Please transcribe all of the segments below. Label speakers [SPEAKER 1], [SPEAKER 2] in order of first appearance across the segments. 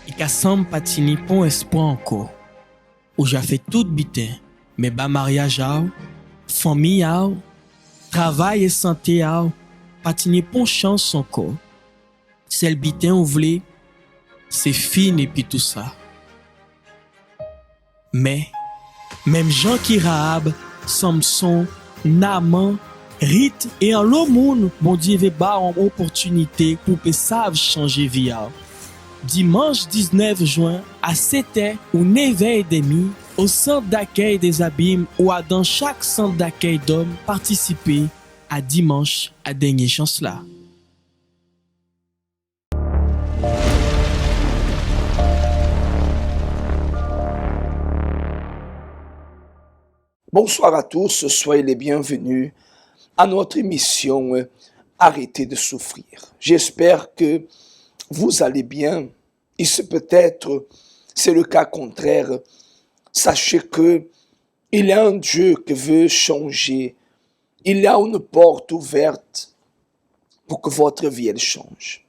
[SPEAKER 1] et qu'à semble patini pon espoir encore. Où j'ai fait tout bitin, mais bas mariage famille travail et santé patini pon chance encore. Celle bitin ou vle, c'est fini et puis tout ça. Mais, même Jean qui Rahab, Samson, Naaman, Rite et en l'autre monde, bon Dieu veut ba en opportunité pour que savent changer vie. Dimanche 19 juin à 7h ou 9h30 au centre d'accueil des Abîmes ou à dans chaque centre d'accueil d'hommes participer à dimanche à dernière chance là.
[SPEAKER 2] Bonsoir à tous, soyez les bienvenus à notre émission Arrêtez de souffrir. J'espère que vous allez bien. Et si peut-être c'est le cas contraire, sachez que il y a un Dieu qui veut changer. Il y a une porte ouverte pour que votre vie elle change.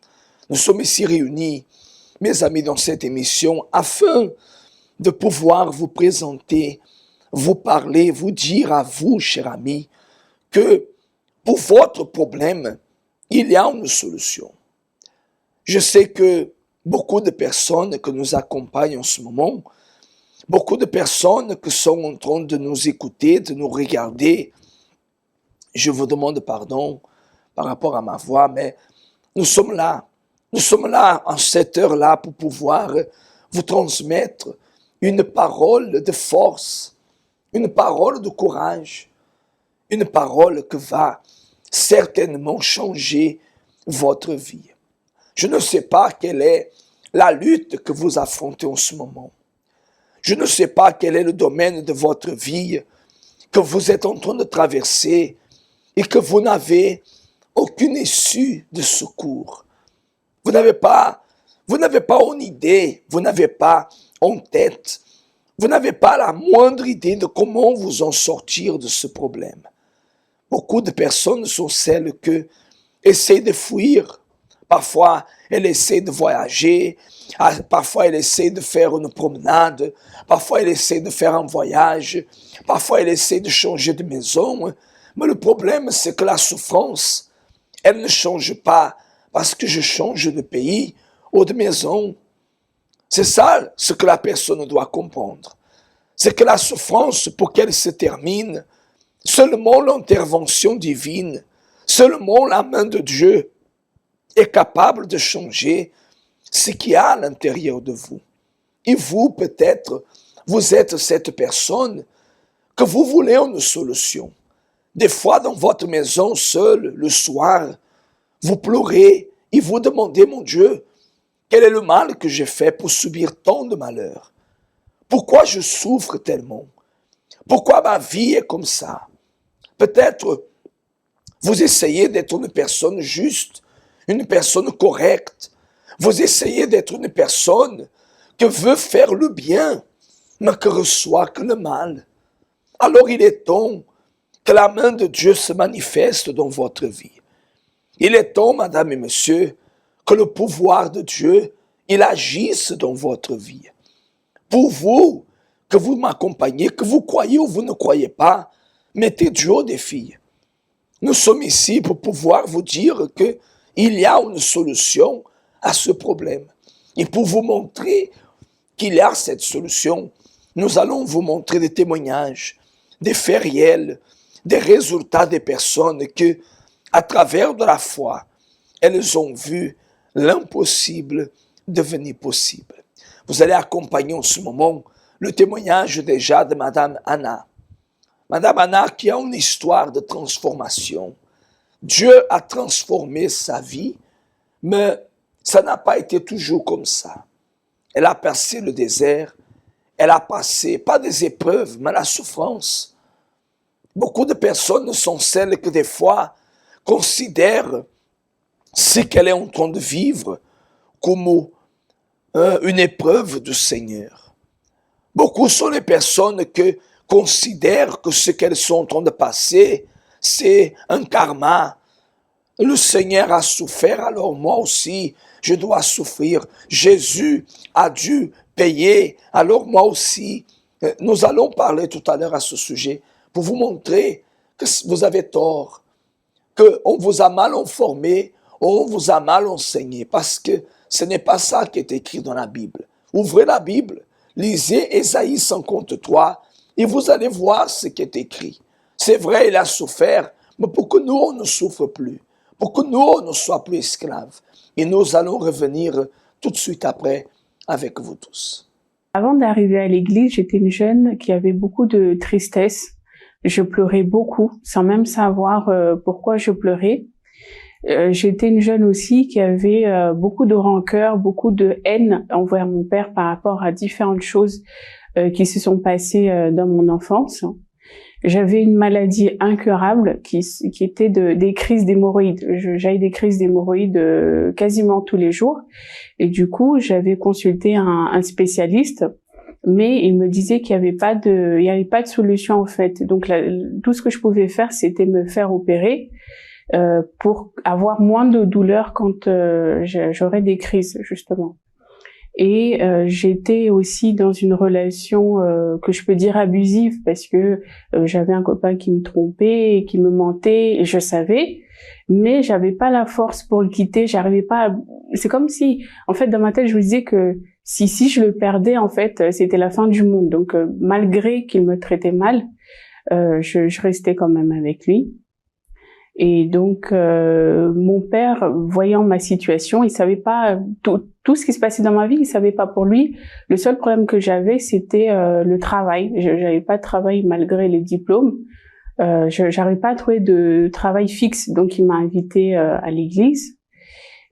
[SPEAKER 2] Nous sommes ici réunis, mes amis, dans cette émission afin de pouvoir vous présenter, vous parler, vous dire à vous, chers amis, que pour votre problème, il y a une solution. Je sais que beaucoup de personnes que nous accompagnent en ce moment, beaucoup de personnes qui sont en train de nous écouter, de nous regarder, je vous demande pardon par rapport à ma voix, mais nous sommes là en cette heure-là pour pouvoir vous transmettre une parole de force, une parole de courage, une parole qui va certainement changer votre vie. Je ne sais pas quelle est la lutte que vous affrontez en ce moment. Je ne sais pas quel est le domaine de votre vie que vous êtes en train de traverser et que vous n'avez aucune issue de secours. Vous n'avez pas une idée, vous n'avez pas en tête, vous n'avez pas la moindre idée de comment vous en sortir de ce problème. Beaucoup de personnes sont celles qui essaient de fuir. Parfois, elles essaient de voyager. Parfois, elles essaient de faire une promenade. Parfois, elles essaient de faire un voyage. Parfois, elles essaient de changer de maison. Mais le problème, c'est que la souffrance, elle ne change pas parce que je change de pays ou de maison. C'est ça ce que la personne doit comprendre. C'est que la souffrance, pour qu'elle se termine, seulement l'intervention divine, seulement la main de Dieu est capable de changer ce qu'il y a à l'intérieur de vous. Et vous, peut-être, vous êtes cette personne que vous voulez une solution. Des fois, dans votre maison, seul, le soir, vous pleurez et vous demandez, mon Dieu, quel est le mal que j'ai fait pour subir tant de malheur? Pourquoi je souffre tellement? Pourquoi ma vie est comme ça? Peut-être vous essayez d'être une personne juste, une personne correcte. Vous essayez d'être une personne qui veut faire le bien, mais qui reçoit que le mal. Alors il est temps que la main de Dieu se manifeste dans votre vie. Il est temps, madame et monsieur, que le pouvoir de Dieu, il agisse dans votre vie. Pour vous, que vous m'accompagnez, que vous croyez ou vous ne croyez pas, mettez Dieu au défi. Nous sommes ici pour pouvoir vous dire qu'il y a une solution à ce problème. Et pour vous montrer qu'il y a cette solution, nous allons vous montrer des témoignages, des faits réels, des résultats des personnes qui, à travers de la foi, elles ont vu l'impossible devenir possible. Vous allez accompagner en ce moment le témoignage déjà de Madame Anna. Madame Anna qui a une histoire de transformation. Dieu a transformé sa vie, mais ça n'a pas été toujours comme ça. Elle a passé le désert, elle a passé, pas des épreuves, mais la souffrance. Beaucoup de personnes sont celles que des fois considèrent ce qu'elle est en train de vivre comme une épreuve du Seigneur. Beaucoup sont les personnes qui considèrent que ce qu'elles sont en train de passer, c'est un karma, Le Seigneur a souffert, alors moi aussi, je dois souffrir. Jésus a dû payer, alors moi aussi. Nous allons parler tout à l'heure à ce sujet pour vous montrer que vous avez tort, qu'on vous a mal informé, on vous a mal enseigné, parce que ce n'est pas ça qui est écrit dans la Bible. Ouvrez la Bible, lisez Ésaïe 53 et vous allez voir ce qui est écrit. C'est vrai, il a souffert, mais pour que nous, on ne souffre plus, pour que nous, on ne soit plus esclaves. Et nous allons revenir tout de suite après avec vous tous.
[SPEAKER 3] Avant d'arriver à l'église, j'étais une jeune qui avait beaucoup de tristesse. Je pleurais beaucoup, sans même savoir pourquoi je pleurais. J'étais une jeune aussi qui avait beaucoup de rancœur, beaucoup de haine envers mon père par rapport à différentes choses qui se sont passées dans mon enfance. J'avais une maladie incurable qui était des crises d'hémorroïdes. J'avais des crises d'hémorroïdes quasiment tous les jours. Et du coup, j'avais consulté un spécialiste, mais il me disait qu'il n'y avait pas de solution en fait. Donc tout ce que je pouvais faire, c'était me faire opérer pour avoir moins de douleur quand j'aurais des crises justement. Et j'étais aussi dans une relation que je peux dire abusive parce que j'avais un copain qui me trompait et qui me mentait et je savais, mais j'avais pas la force pour le quitter, j'arrivais pas c'est comme si en fait dans ma tête je me disais que si je le perdais en fait c'était la fin du monde. Donc malgré qu'il me traitait mal, je restais quand même avec lui. Et donc mon père, voyant ma situation, il savait pas tout ce qui se passait dans ma vie, il savait pas pour lui. Le seul problème que j'avais, c'était le travail. J'avais pas de travail malgré les diplômes. J'arrivais pas à trouver de travail fixe, donc il m'a invité à l'église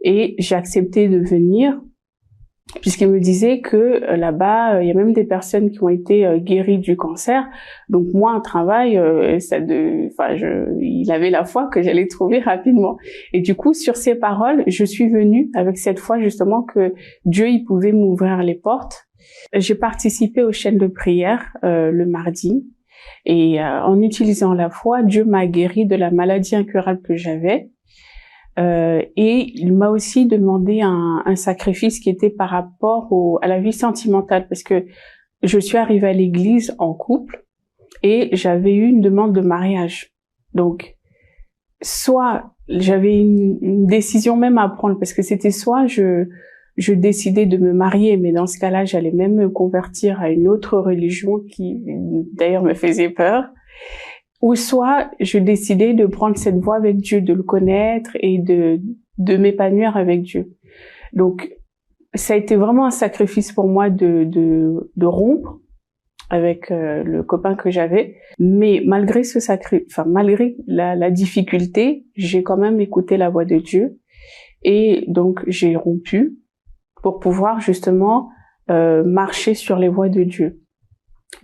[SPEAKER 3] et j'ai accepté de venir puisqu'il me disait que là-bas il y a même des personnes qui ont été guéries du cancer. Donc moi un travail il avait la foi que j'allais trouver rapidement. Et du coup sur ces paroles, je suis venue avec cette foi justement que Dieu il pouvait m'ouvrir les portes. J'ai participé aux chaînes de prière le mardi et en utilisant la foi, Dieu m'a guéri de la maladie incurable que j'avais. Et il m'a aussi demandé un sacrifice qui était par rapport à la vie sentimentale, parce que je suis arrivée à l'église en couple et j'avais eu une demande de mariage. Donc, soit j'avais une décision même à prendre, parce que c'était soit je décidais de me marier, mais dans ce cas-là, j'allais même me convertir à une autre religion qui d'ailleurs me faisait peur. Ou soit je décidais de prendre cette voie avec Dieu, de le connaître et de m'épanouir avec Dieu. Donc ça a été vraiment un sacrifice pour moi de rompre avec le copain que j'avais, mais malgré malgré la difficulté, j'ai quand même écouté la voix de Dieu et donc j'ai rompu pour pouvoir justement marcher sur les voies de Dieu.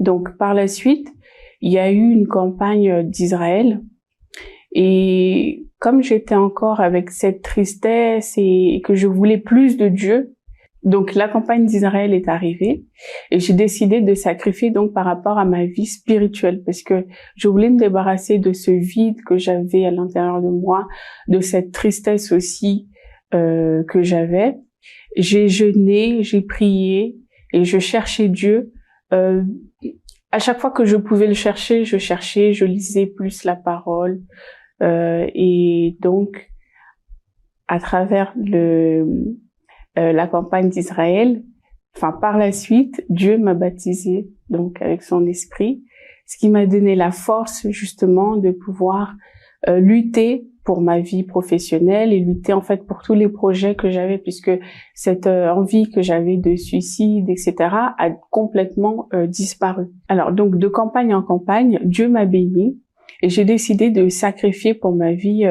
[SPEAKER 3] Donc par la suite, il y a eu une campagne d'Israël et comme j'étais encore avec cette tristesse et que je voulais plus de Dieu, donc la campagne d'Israël est arrivée et j'ai décidé de sacrifier donc par rapport à ma vie spirituelle parce que je voulais me débarrasser de ce vide que j'avais à l'intérieur de moi, de cette tristesse aussi que j'avais. J'ai jeûné, j'ai prié et je cherchais Dieu. À chaque fois que je pouvais le chercher, je lisais plus la parole. Et donc, à travers la campagne d'Israël, par la suite, Dieu m'a baptisée donc avec son esprit, ce qui m'a donné la force justement de pouvoir lutter pour ma vie professionnelle et lutter en fait pour tous les projets que j'avais, puisque cette envie que j'avais de suicide, etc. a complètement disparu. Alors donc de campagne en campagne, Dieu m'a béni et j'ai décidé de sacrifier pour ma vie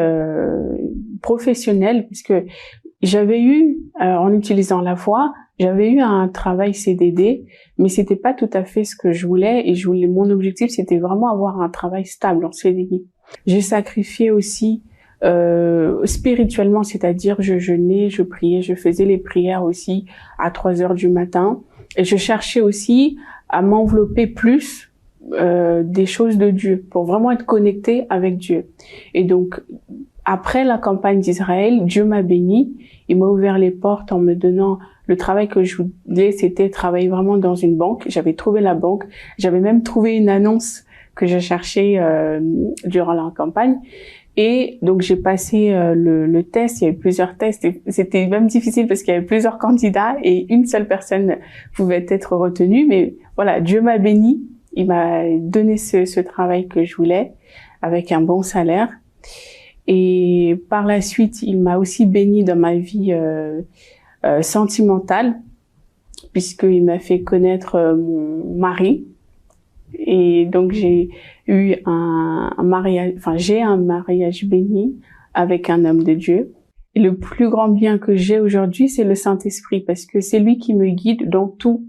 [SPEAKER 3] professionnelle, puisque j'avais eu, en utilisant la foi, j'avais eu un travail CDD, mais c'était pas tout à fait ce que je voulais et mon objectif c'était vraiment avoir un travail stable en CDI. J'ai sacrifié aussi spirituellement, c'est-à-dire je jeûnais, je priais, je faisais les prières aussi à 3 heures du matin et je cherchais aussi à m'envelopper plus des choses de Dieu pour vraiment être connectée avec Dieu. Et donc après la campagne d'Israël, Dieu m'a béni. Il m'a ouvert les portes en me donnant le travail que je voulais, c'était travailler vraiment dans une banque. J'avais trouvé la banque. J'avais même trouvé une annonce que je cherchais durant la campagne. Et donc, j'ai passé le test. Il y avait plusieurs tests. Et c'était même difficile parce qu'il y avait plusieurs candidats et une seule personne pouvait être retenue. Mais voilà, Dieu m'a béni. Il m'a donné ce travail que je voulais avec un bon salaire. Et par la suite, il m'a aussi béni dans ma vie sentimentale, puisqu'il m'a fait connaître mon mari. Et donc, j'ai eu un mariage béni avec un homme de Dieu. Et le plus grand bien que j'ai aujourd'hui, c'est le Saint-Esprit, parce que c'est lui qui me guide dans tout.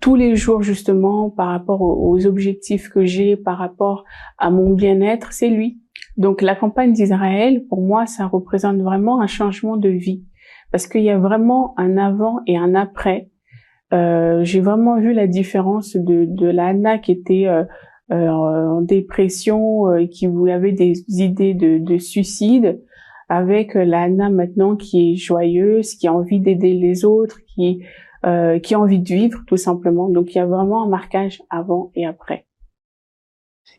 [SPEAKER 3] Tous les jours, justement, par rapport aux objectifs que j'ai, par rapport à mon bien-être, c'est lui. Donc, la campagne d'Israël, pour moi, ça représente vraiment un changement de vie. Parce qu'il y a vraiment un avant et un après. J'ai vraiment vu la différence de l'Anna qui était en dépression, qui avait des idées de suicide, avec l'Anna maintenant qui est joyeuse, qui a envie d'aider les autres, qui a envie de vivre, tout simplement. Donc, il y a vraiment un marquage avant et après.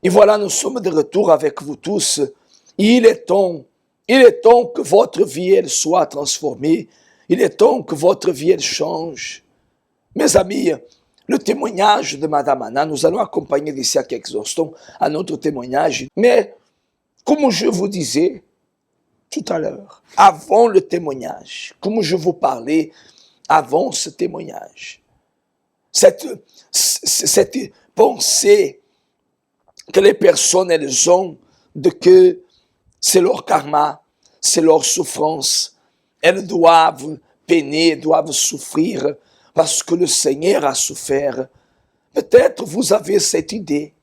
[SPEAKER 2] Et voilà, nous sommes de retour avec vous tous. Il est temps que votre vie elle soit transformée. Il est temps que votre vie elle change. Mes amis, le témoignage de Madame Anna, nous allons accompagner d'ici à quelques instants à notre témoignage. Mais, comme je vous disais tout à l'heure, avant le témoignage, comme je vous parlais avant ce témoignage, cette pensée que les personnes elles ont de que c'est leur karma, c'est leur souffrance, elles doivent peiner, doivent souffrir parce que le Seigneur a souffert. Peut-être vous avez cette idée,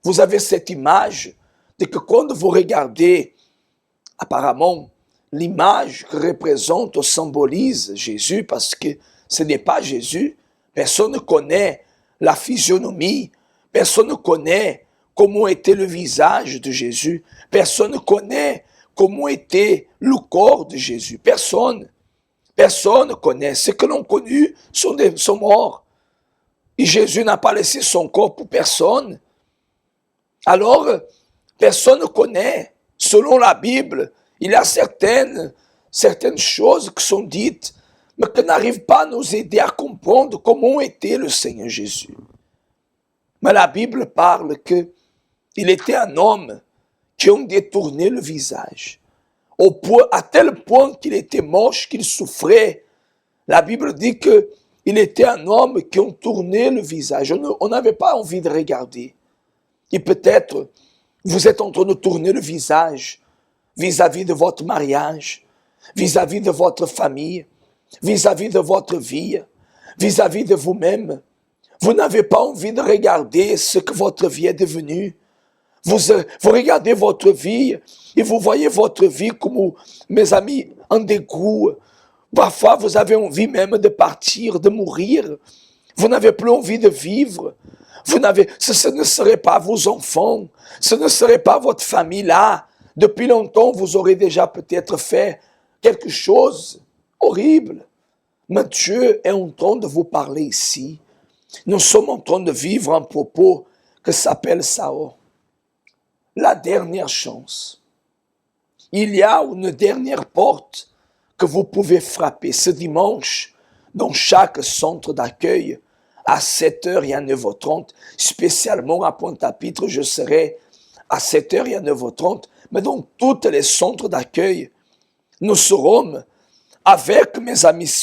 [SPEAKER 2] vous avez cette image de que quand vous regardez apparemment l'image que représente ou symbolise Jésus, parce que ce n'est pas Jésus, personne ne connaît la physionomie, personne ne connaît comment était le visage de Jésus, personne ne connaît comment était le corps de Jésus, personne ne connaît. Ceux que l'on connu sont morts. Et Jésus n'a pas laissé son corps pour personne. Alors, personne ne connaît. Selon la Bible, il y a certaines choses qui sont dites, mais qui n'arrivent pas à nous aider à comprendre comment était le Seigneur Jésus. Mais la Bible parle qu'il était un homme qui a détourné le visage, à tel point qu'il était moche, qu'il souffrait. La Bible dit qu'il était un homme qui a tourné le visage. On n'avait pas envie de regarder. Et peut-être, vous êtes en train de tourner le visage vis-à-vis de votre mariage, vis-à-vis de votre famille, vis-à-vis de votre vie, vis-à-vis de vous-même. Vous n'avez pas envie de regarder ce que votre vie est devenue. Vous regardez votre vie et vous voyez votre vie comme, mes amis, en dégoût. Parfois, vous avez envie même de partir, de mourir. Vous n'avez plus envie de vivre. Ce ne serait pas vos enfants, ce ne serait pas votre famille là. Depuis longtemps, vous aurez déjà peut-être fait quelque chose horrible. Mais Dieu est en train de vous parler ici. Nous sommes en train de vivre un propos qui s'appelle Sao. La dernière chance. Il y a une dernière porte que vous pouvez frapper ce dimanche dans chaque centre d'accueil à 7h et à 9h30. Spécialement à Pointe-à-Pitre, je serai à 7h et à 9h30. Mais dans tous les centres d'accueil, nous serons avec mes amis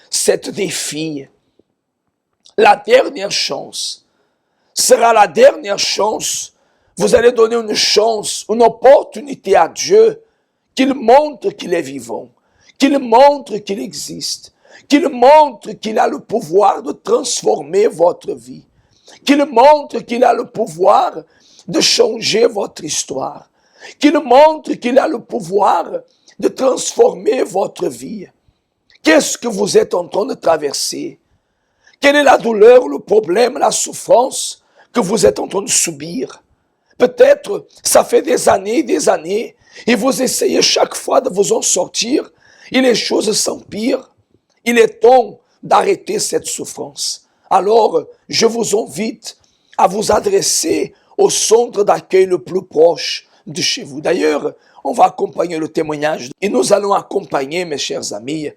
[SPEAKER 2] cet défi. La dernière chance sera la dernière chance. Vous allez donner une chance, une opportunité à Dieu, qu'il montre qu'il est vivant, qu'il montre qu'il existe, qu'il montre qu'il a le pouvoir de transformer votre vie, qu'il montre qu'il a le pouvoir de changer votre histoire, qu'il montre qu'il a le pouvoir de transformer votre vie. Qu'est-ce que vous êtes en train de traverser? Quelle est la douleur, le problème, la souffrance que vous êtes en train de subir? Peut-être, ça fait des années et vous essayez chaque fois de vous en sortir, et les choses s'empirent. Il est temps d'arrêter cette souffrance. Alors, je vous invite à vous adresser au centre d'accueil le plus proche de chez vous. D'ailleurs, on va accompagner le témoignage et nous allons accompagner, mes chers amis,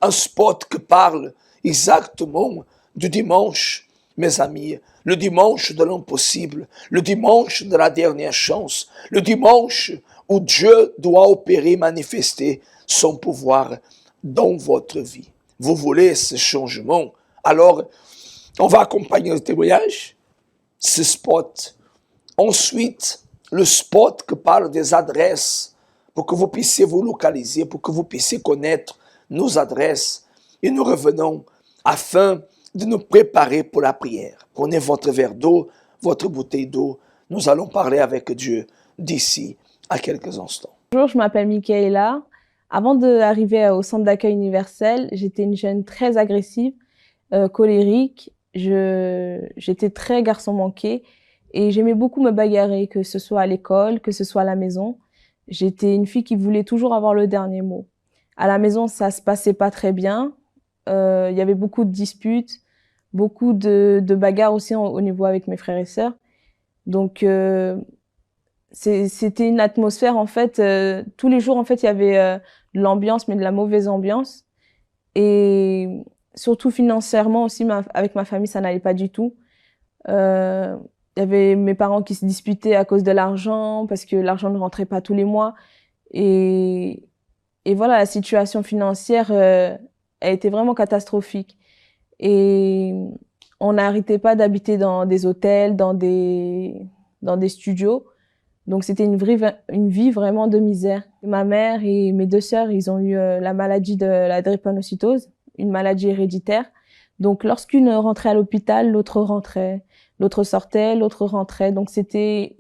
[SPEAKER 2] un spot qui parle exactement du dimanche, mes amis, le dimanche de l'impossible, le dimanche de la dernière chance, le dimanche où Dieu doit opérer, manifester son pouvoir dans votre vie. Vous voulez ce changement? Alors, on va accompagner le témoignage, ce spot. Ensuite, le spot qui parle des adresses pour que vous puissiez vous localiser, pour que vous puissiez connaître nos adresses. Et nous revenons afin de nous préparer pour la prière. Prenez votre verre d'eau, votre bouteille d'eau. Nous allons parler avec Dieu d'ici à quelques instants.
[SPEAKER 4] Bonjour, je m'appelle Michaela. Avant d'arriver au centre d'accueil universel, j'étais une jeune très agressive, colérique. J'étais très garçon manqué et j'aimais beaucoup me bagarrer, que ce soit à l'école, que ce soit à la maison. J'étais une fille qui voulait toujours avoir le dernier mot. À la maison, ça se passait pas très bien. Il y avait beaucoup de disputes, beaucoup de bagarres aussi au niveau avec mes frères et sœurs. Donc c'était une atmosphère en fait. Tous les jours en fait, il y avait de l'ambiance, mais de la mauvaise ambiance. Et surtout financièrement aussi, avec ma famille, ça n'allait pas du tout. Il y avait mes parents qui se disputaient à cause de l'argent, parce que l'argent ne rentrait pas tous les mois. Et voilà, la situation financière a été vraiment catastrophique. Et on n'arrêtait pas d'habiter dans des hôtels, dans des studios. Donc c'était une vie vraiment de misère. Ma mère et mes deux sœurs, ils ont eu la maladie de la drépanocytose, une maladie héréditaire. Donc lorsqu'une rentrait à l'hôpital, l'autre rentrait. L'autre sortait, l'autre rentrait. Donc c'était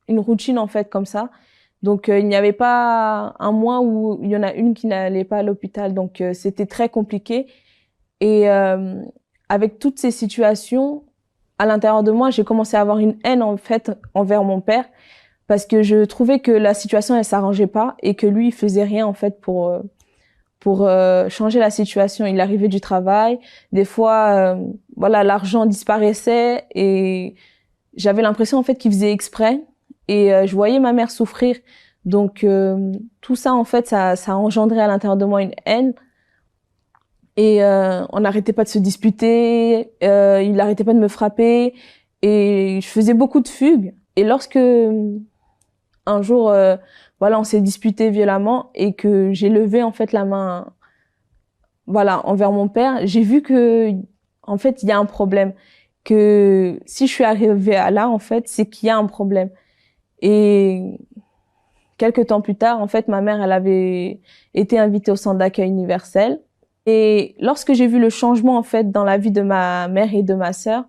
[SPEAKER 4] une routine en fait comme ça. Donc il n'y avait pas un mois où il y en a une qui n'allait pas à l'hôpital. Donc c'était très compliqué. Et avec toutes ces situations, à l'intérieur de moi, j'ai commencé à avoir une haine en fait envers mon père, parce que je trouvais que la situation elle s'arrangeait pas et que lui il faisait rien en fait pour changer la situation. Il arrivait du travail, des fois voilà, l'argent disparaissait et j'avais l'impression en fait qu'il faisait exprès, et je voyais ma mère souffrir. Donc tout ça en fait ça engendrait à l'intérieur de moi une haine. Et on n'arrêtait pas de se disputer, il n'arrêtait pas de me frapper, et je faisais beaucoup de fugues. Et lorsque un jour voilà, on s'est disputé violemment et que j'ai levé en fait la main voilà envers mon père, j'ai vu que en fait il y a un problème, que si je suis arrivée à là en fait, c'est qu'il y a un problème. Et quelques temps plus tard en fait, ma mère elle avait été invitée au centre d'accueil universel. Et lorsque j'ai vu le changement en fait dans la vie de ma mère et de ma sœur,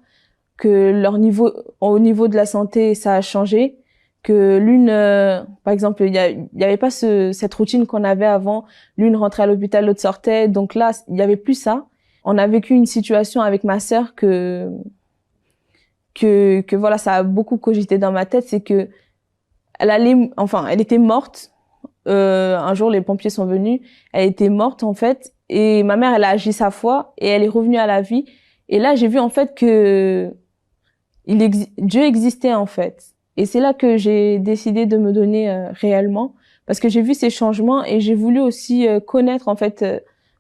[SPEAKER 4] que leur niveau, au niveau de la santé, ça a changé, que l'une, par exemple, il y avait pas cette routine qu'on avait avant. L'une rentrait à l'hôpital, l'autre sortait. Donc là, il y avait plus ça. On a vécu une situation avec ma sœur que voilà, ça a beaucoup cogité dans ma tête. C'est que elle était morte. Un jour, les pompiers sont venus. Elle était morte en fait. Et ma mère, elle a agi sa foi et elle est revenue à la vie. Et là, j'ai vu en fait que Dieu existait en fait. Et c'est là que j'ai décidé de me donner réellement, parce que j'ai vu ces changements et j'ai voulu aussi connaître en fait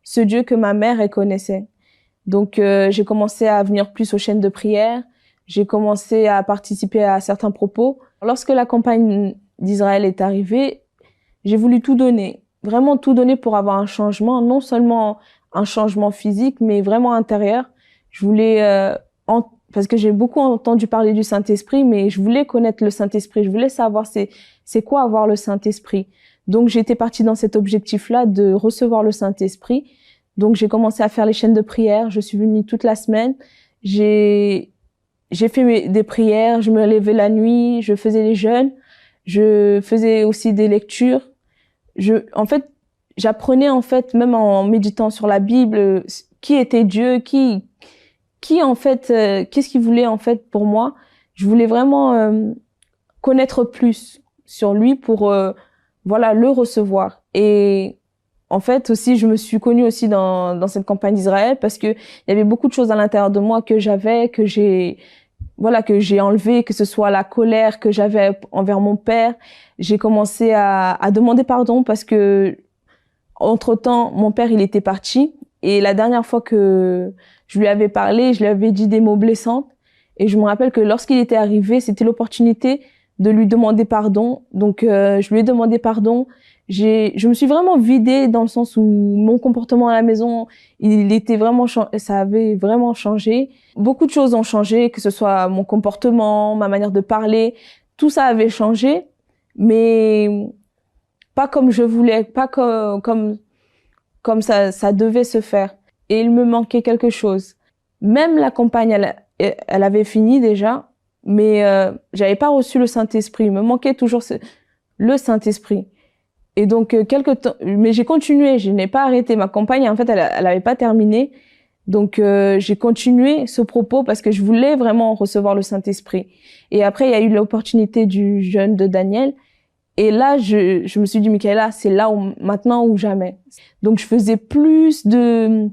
[SPEAKER 4] ce Dieu que ma mère elle connaissait. Donc j'ai commencé à venir plus aux chaînes de prière, j'ai commencé à participer à certains propos. Lorsque la campagne d'Israël est arrivée, j'ai voulu tout donner, vraiment tout donner pour avoir un changement, non seulement un changement physique, mais vraiment intérieur. Je voulais parce que j'ai beaucoup entendu parler du Saint-Esprit, mais je voulais connaître le Saint-Esprit. Je voulais savoir c'est quoi avoir le Saint-Esprit. Donc j'étais partie dans cet objectif-là de recevoir le Saint-Esprit. Donc j'ai commencé à faire les chaînes de prière. Je suis venue toute la semaine. J'ai fait des prières. Je me levais la nuit. Je faisais les jeûnes. Je faisais aussi des lectures. En fait, j'apprenais en fait, même en méditant sur la Bible, qui était Dieu, qui en fait, qu'est-ce qu'il voulait en fait pour moi. Je voulais vraiment connaître plus sur lui pour voilà, le recevoir. Et en fait aussi, je me suis connue aussi dans cette campagne d'Israël parce que il y avait beaucoup de choses à l'intérieur de moi que j'ai enlevé, que ce soit la colère que j'avais envers mon père. J'ai commencé à demander pardon parce que entre-temps, mon père, il était parti. Et la dernière fois que je lui avais parlé, je lui avais dit des mots blessants. Et je me rappelle que lorsqu'il était arrivé, c'était l'opportunité de lui demander pardon. Donc, je lui ai demandé pardon. Je me suis vraiment vidée dans le sens où mon comportement à la maison, ça avait vraiment changé. Beaucoup de choses ont changé, que ce soit mon comportement, ma manière de parler. Tout ça avait changé, mais pas comme je voulais, pas comme ça devait se faire. Et il me manquait quelque chose. Même la campagne, elle avait fini déjà, mais j'avais pas reçu le Saint-Esprit. Il me manquait toujours le Saint-Esprit. Et donc quelque temps, mais j'ai continué, je n'ai pas arrêté. Ma campagne, en fait, elle avait pas terminé. Donc j'ai continué ce propos parce que je voulais vraiment recevoir le Saint-Esprit. Et après, il y a eu l'opportunité du jeûne de Daniel. Et là, je me suis dit, Michaela, c'est là maintenant ou jamais. Donc, je faisais plus de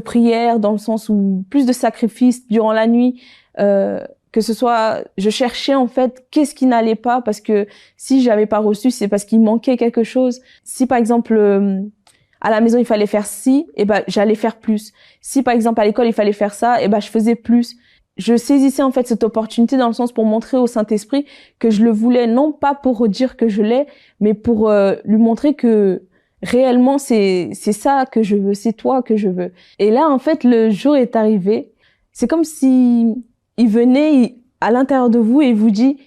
[SPEAKER 4] prières dans le sens où plus de sacrifices durant la nuit, que ce soit, je cherchais en fait qu'est-ce qui n'allait pas parce que si j'avais pas reçu, c'est parce qu'il manquait quelque chose. Si par exemple à la maison il fallait faire ci, et ben j'allais faire plus. Si par exemple à l'école il fallait faire ça, et ben je faisais plus. Je saisissais en fait cette opportunité dans le sens pour montrer au Saint-Esprit que je le voulais, non pas pour dire que je l'ai, mais pour lui montrer que réellement c'est ça que je veux, c'est toi que je veux. Et là en fait le jour est arrivé, c'est comme si il venait à l'intérieur de vous et il vous dit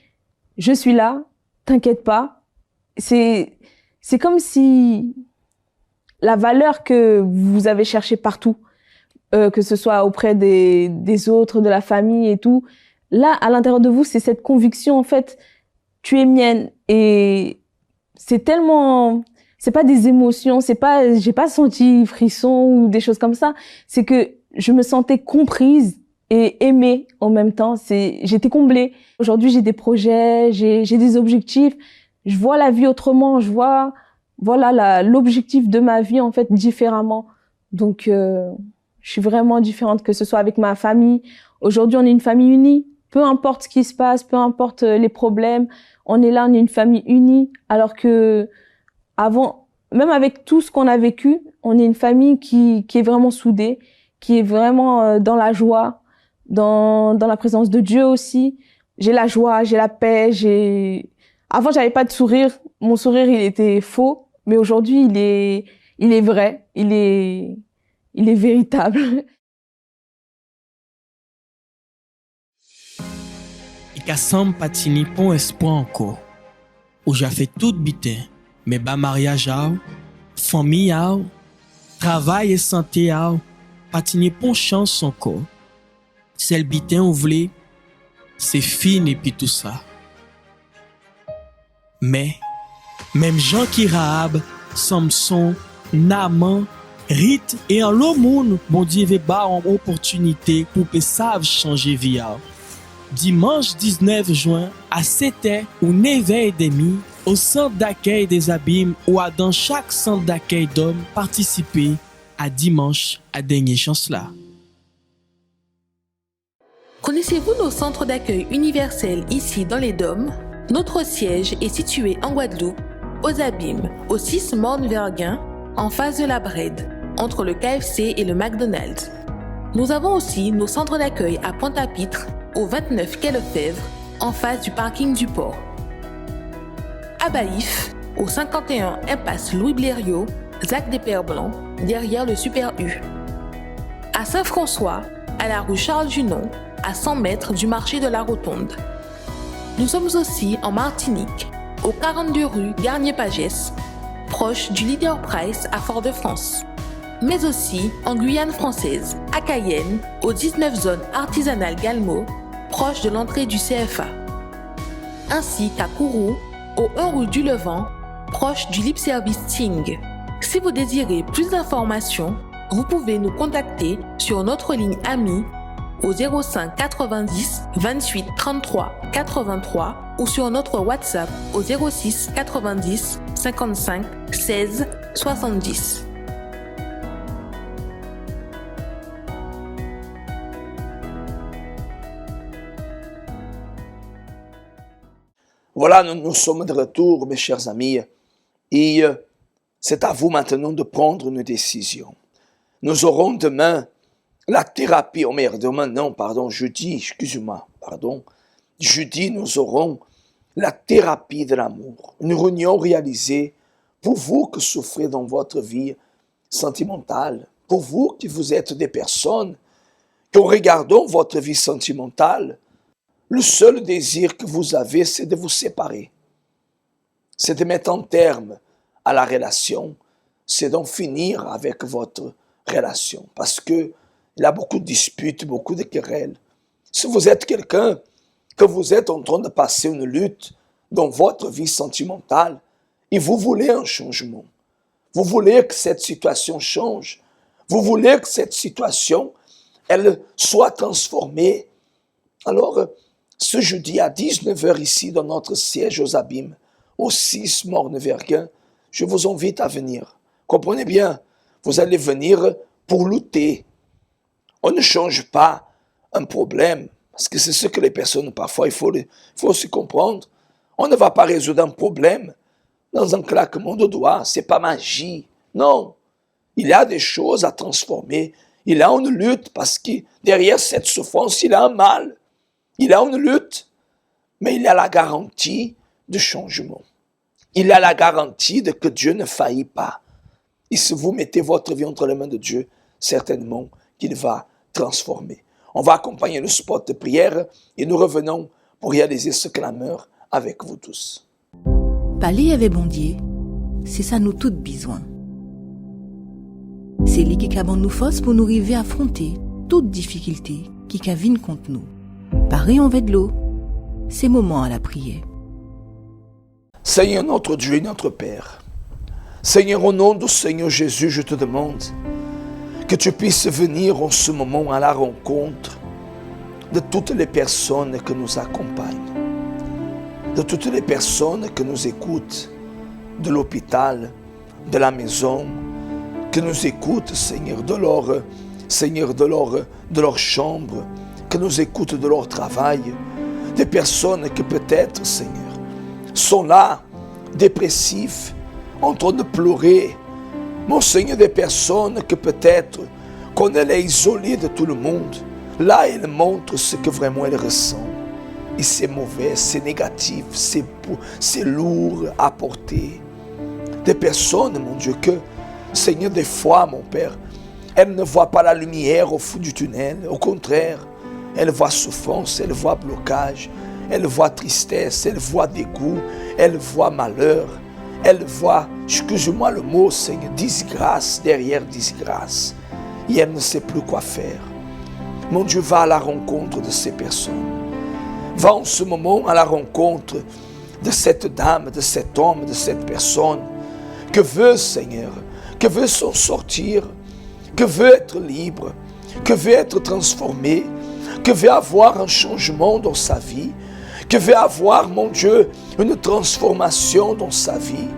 [SPEAKER 4] je suis là, t'inquiète pas. C'est comme si la valeur que vous avez cherchée partout, que ce soit auprès des autres, de la famille et tout. Là, à l'intérieur de vous, c'est cette conviction, en fait, tu es mienne. Et c'est tellement, c'est pas des émotions, j'ai pas senti frisson ou des choses comme ça. C'est que je me sentais comprise et aimée en même temps. J'étais comblée. Aujourd'hui, j'ai des projets, j'ai des objectifs. Je vois la vie autrement, je vois, voilà, l'objectif de ma vie, en fait, différemment. Donc, je suis vraiment différente, que ce soit avec ma famille. Aujourd'hui, on est une famille unie. Peu importe ce qui se passe, peu importe les problèmes, on est là, on est une famille unie. Alors que avant, même avec tout ce qu'on a vécu, on est une famille qui est vraiment soudée, qui est vraiment dans la joie, dans la présence de Dieu aussi. J'ai la joie, j'ai la paix, Avant, j'avais pas de sourire. Mon sourire, il était faux. Mais aujourd'hui, il est vrai. Il est véritable.
[SPEAKER 1] Et qu'à Sam patini pon espoir encore. Où j'ai fait tout bitin. Mais bas mariage, famille, travail et santé, patini pon chance encore. C'est le bitin ou vle, c'est fini et puis tout ça. Mais, même Jean qui Rahab, Samson, Naaman, Rite et en l'autre monde, bon Dieu veut ba en opportunité pour que savent changer vie. Dimanche 19 juin à 7h ou 9h30 au centre d'accueil des Abîmes ou à dans chaque centre d'accueil d'hommes participer à dimanche à dernière chance là.
[SPEAKER 5] Connaissez-vous nos centres d'accueil universels ici dans les Dômes? Notre siège est situé en Guadeloupe, aux Abîmes, au 6 Morne-Verguin, en face de la Brède, entre le KFC et le McDonald's. Nous avons aussi nos centres d'accueil à Pointe-à-Pitre, au 29 quai Lefebvre, en face du parking du port. À Baïf, au 51 impasse Louis Blériot, Zac des Pères Blancs, derrière le Super U. À Saint-François, à la rue Charles Junon, à 100 mètres du marché de la Rotonde. Nous sommes aussi en Martinique, au 42 rue Garnier-Pagès, proche du Leader Price à Fort-de-France. Mais aussi en Guyane française, à Cayenne, aux 19 zones artisanales Galmo, proche de l'entrée du CFA. Ainsi qu'à Kourou, au 1 rue du Levant, proche du Lip Service Ting. Si vous désirez plus d'informations, vous pouvez nous contacter sur notre ligne AMI au 05 90 28 33 83 ou sur notre WhatsApp au 06 90 55 16 70.
[SPEAKER 2] Voilà, nous sommes de retour, mes chers amis, et c'est à vous maintenant de prendre une décision. Nous aurons demain la thérapie, jeudi, nous aurons la thérapie de l'amour, une réunion réalisée pour vous qui souffrez dans votre vie sentimentale, pour vous qui vous êtes des personnes qui, en regardant votre vie sentimentale, le seul désir que vous avez, c'est de vous séparer. C'est de mettre un terme à la relation. C'est d'en finir avec votre relation. Parce qu'il y a beaucoup de disputes, beaucoup de querelles. Si vous êtes quelqu'un que vous êtes en train de passer une lutte dans votre vie sentimentale et vous voulez un changement, vous voulez que cette situation change, vous voulez que cette situation, elle soit transformée, alors ce jeudi à 19h ici dans notre siège aux Abîmes, au 6 Morne-Verguin, je vous invite à venir. Comprenez bien, vous allez venir pour lutter. On ne change pas un problème, parce que c'est ce que les personnes, parfois, il faut aussi comprendre. On ne va pas résoudre un problème dans un claquement de doigts, c'est pas magie. Non, il y a des choses à transformer. Il y a une lutte, parce que derrière cette souffrance, il y a un mal. Il y a une lutte, mais il y a la garantie de changement. Il y a la garantie de que Dieu ne faillit pas. Et si vous mettez votre vie entre les mains de Dieu, certainement qu'il va transformer. On va accompagner le spot de prière et nous revenons pour réaliser ce clameur avec vous tous.
[SPEAKER 6] Parler avec bon Dieu, c'est ça nous toutes besoin. C'est lui qui a nous force pour nous arriver à affronter toute difficulté qui viennent contre nous. Pareil en de l'eau, c'est moment à la prière.
[SPEAKER 2] Seigneur notre Dieu et notre Père, Seigneur, au nom du Seigneur Jésus, je te demande que tu puisses venir en ce moment à la rencontre de toutes les personnes que nous accompagnent, de toutes les personnes que nous écoutent, de l'hôpital, de la maison, que nous écoutent, Seigneur, de leur chambre, que nous écoutent de leur travail, des personnes qui peut-être, Seigneur, sont là, dépressifs, en train de pleurer. Mon Seigneur, des personnes que peut-être qu'on est isolée de tout le monde. Là, elles montrent ce que vraiment elles ressentent. Et c'est mauvais, c'est négatif, c'est lourd à porter. Des personnes, mon Dieu, que, Seigneur, des fois, mon Père, elles ne voient pas la lumière au fond du tunnel. Au contraire, elles voient souffrance, elles voient blocage, elles voient tristesse, elles voient dégoût, elles voient malheur, elles voient, excuse-moi le mot, Seigneur, disgrâce derrière disgrâce. Et elles ne savent plus quoi faire. Mon Dieu, va à la rencontre de ces personnes. Va en ce moment à la rencontre de cette dame, de cet homme, de cette personne que veut, Seigneur, que veut s'en sortir, que veut être libre, que veut être transformé, que veut avoir un changement dans sa vie, que veut avoir, mon Dieu, une transformation dans sa vie.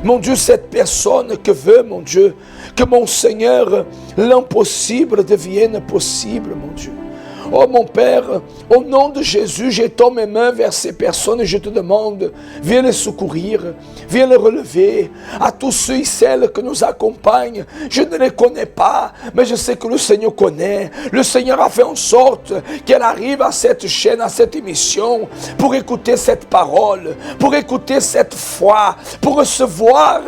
[SPEAKER 2] Mon Dieu, cette personne que veut, mon Dieu, que mon Seigneur, l'impossible devienne possible, mon Dieu. Oh mon Père, au nom de Jésus, j'étends mes mains vers ces personnes et je te demande, viens les secourir, viens les relever. À tous ceux et celles que nous accompagnent, je ne les connais pas, mais je sais que le Seigneur connaît. Le Seigneur a fait en sorte qu'elle arrive à cette chaîne, à cette émission, pour écouter cette parole, pour écouter cette foi, pour recevoir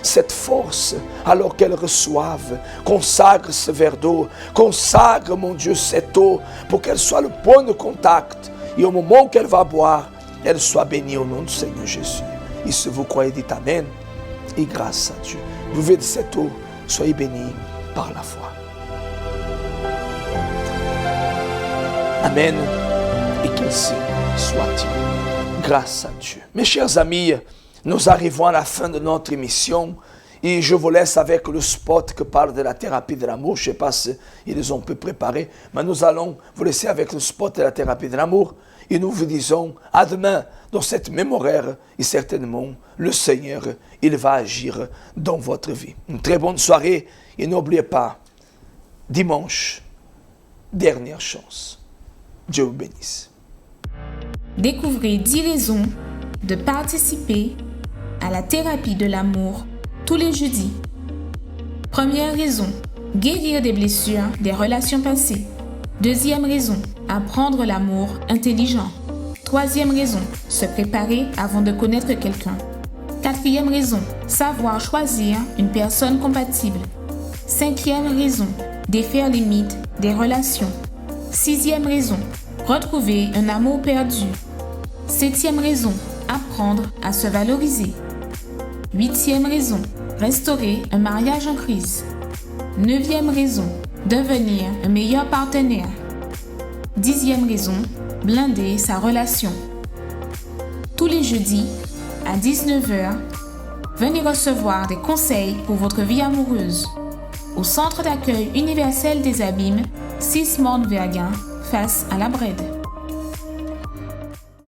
[SPEAKER 2] cette force, alors qu'elles reçoivent. Consacre ce verre d'eau, consacre, mon Dieu, cette eau, pour qu'elle soit le point de contact. Et au moment qu'elle va boire, elle soit bénie au nom du Seigneur Jésus. Et si vous croyez, dites Amen. Et grâce à Dieu, buvez de cette eau, soyez bénis par la foi. Amen. Et qu'ainsi soit-il. Grâce à Dieu. Mes chers amis, nous arrivons à la fin de notre émission Et je vous laisse avec le spot que parle de la thérapie de l'amour. Je ne sais pas s'ils ont pu préparer, mais nous allons vous laisser avec le spot de la thérapie de l'amour. Et nous vous disons à demain dans cette même horaire. Et certainement, le Seigneur, il va agir dans votre vie. Une très bonne soirée. Et n'oubliez pas, dimanche, dernière chance. Dieu vous bénisse.
[SPEAKER 7] Découvrez 10 raisons de participer à la thérapie de l'amour tous les jeudis. Première raison, guérir des blessures des relations passées. Deuxième raison, apprendre l'amour intelligent. Troisième raison, se préparer avant de connaître quelqu'un. Quatrième raison, savoir choisir une personne compatible. Cinquième raison, défaire les mythes des relations. Sixième raison, retrouver un amour perdu. Septième raison, apprendre à se valoriser. Huitième raison, restaurer un mariage en crise. Neuvième raison, devenir un meilleur partenaire. Dixième raison, blinder sa relation. Tous les jeudis, à 19h, venez recevoir des conseils pour votre vie amoureuse au Centre d'accueil universel des Abîmes, 6 Morne-Verguin, face à la Brède.